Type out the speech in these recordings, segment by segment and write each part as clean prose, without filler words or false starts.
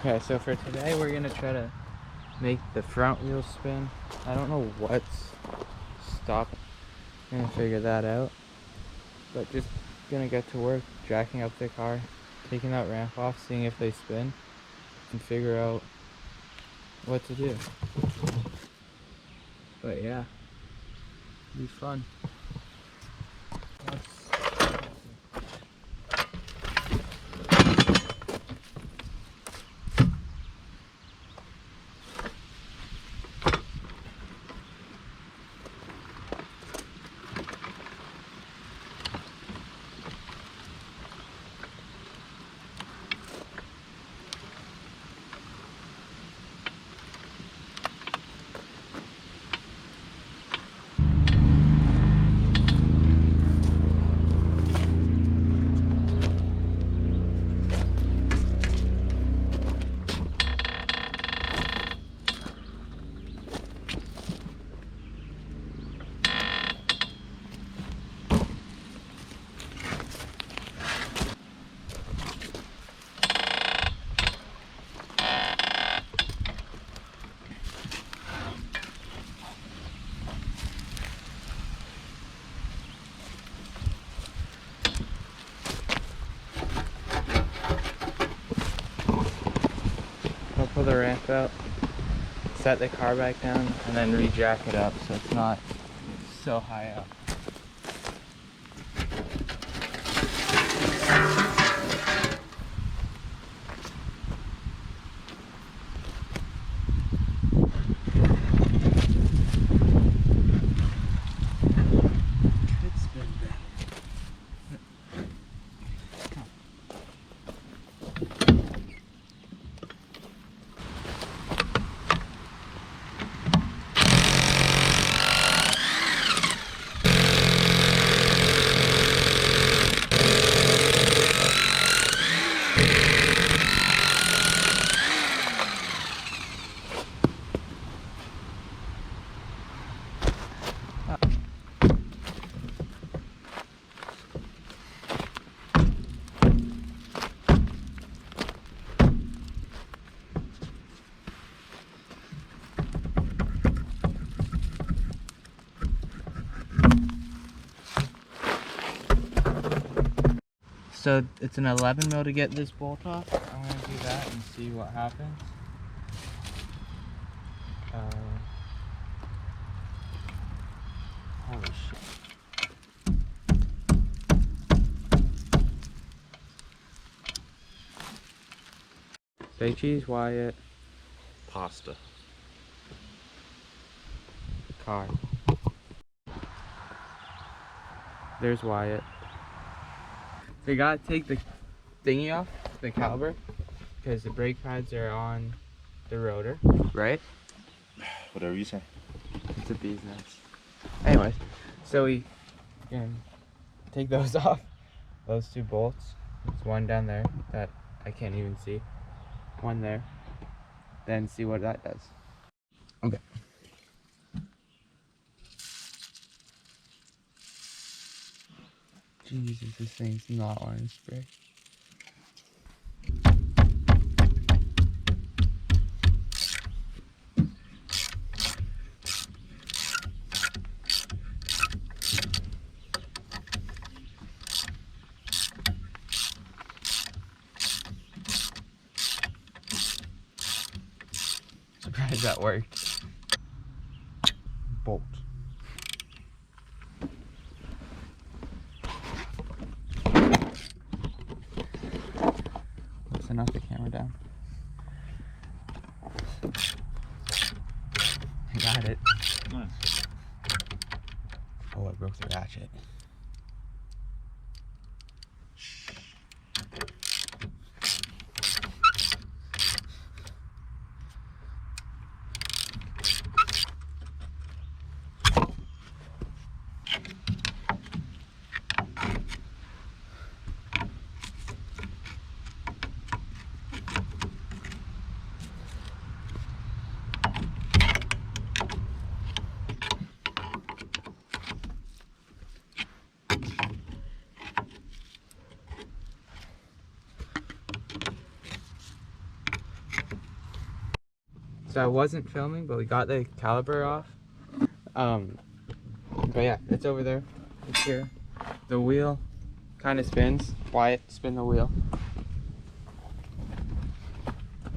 Okay, so for today we're gonna try to make the front wheels spin. I don't know what's stopping. I'm gonna figure that out. But just gonna get to work, jacking up the car, taking that ramp off, seeing if they spin, and figure out what to do. But yeah, it'll be fun. I'll pull the ramp out, set the car back down, and then re-jack it up so it's not so high up. So it's an 11 mil to get this bolt off. I'm gonna do that and see what happens. Holy shit. Say cheese, Wyatt. Pasta. Car. There's Wyatt. So you gotta take the thingy off, the caliper, because the brake pads are on the rotor, right? Whatever you say. It's a bee's nest. Anyways, so we can take those off, those two bolts. There's one down there that I can't even see. One there. Then see what that does. Okay. Jesus, this thing's not wanting to spray. Surprised that worked. Bolt. Listen up the camera down. I got it. Nice. Oh, I broke the ratchet. So I wasn't filming, but we got the caliper off. But yeah, it's over there. It's here. The wheel kind of spins. Wyatt, spin the wheel.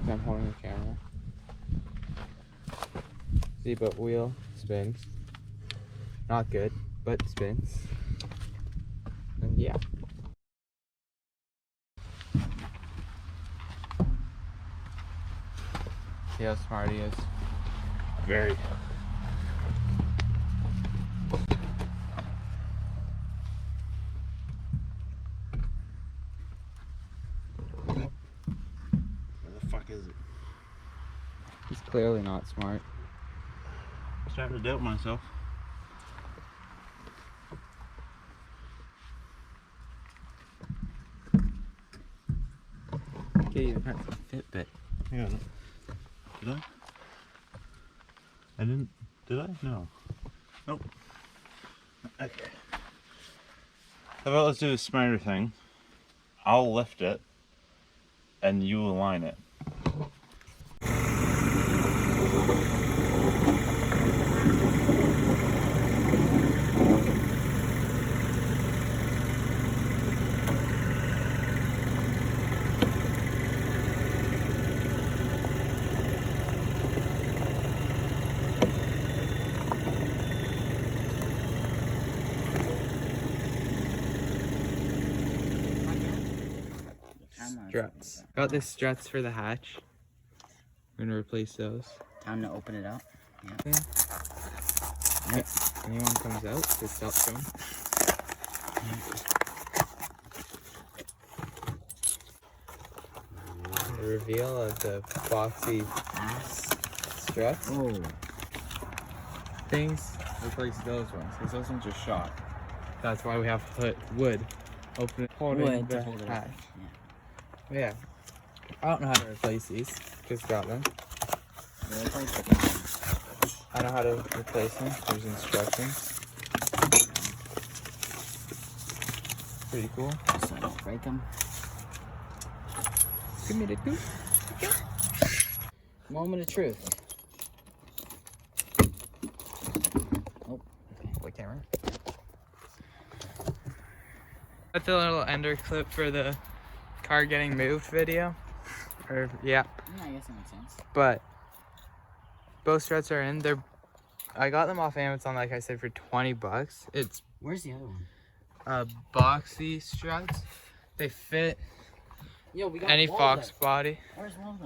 I'm holding the camera. See, but wheel spins. Not good, but spins. And yeah. See how smart he is. Very. Where the fuck is it? He's clearly not smart. I'm starting to doubt myself. Okay, you have a Fitbit. Yeah. Did I? I didn't. Did I? No. Nope. Okay. How about let's do a smarter thing? I'll lift it, and you align it. Struts. Got the struts for the hatch. We're gonna replace those. Time to open it up. Yeah. If anyone comes out, just help them. The reveal of the boxy Ass. struts. Oh. Things. Replace those ones, because those ones are shot. That's why we have wood. Open it, holding Wood the to hold it up. hatch. Yeah. I don't know how to replace these. Just got them. I know how to replace them. There's instructions. Pretty cool. So I don't break them. Give me the two. Moment of truth. Oh, What camera? That's a little ender clip for the car getting moved video. Or yeah. yeah, I guess that makes sense. But both struts are in. I got them off Amazon, like I said, for 20 bucks. It's Where's the other one? boxy struts. They fit Yo, we got any Waldo. Fox body. Where's Waldo?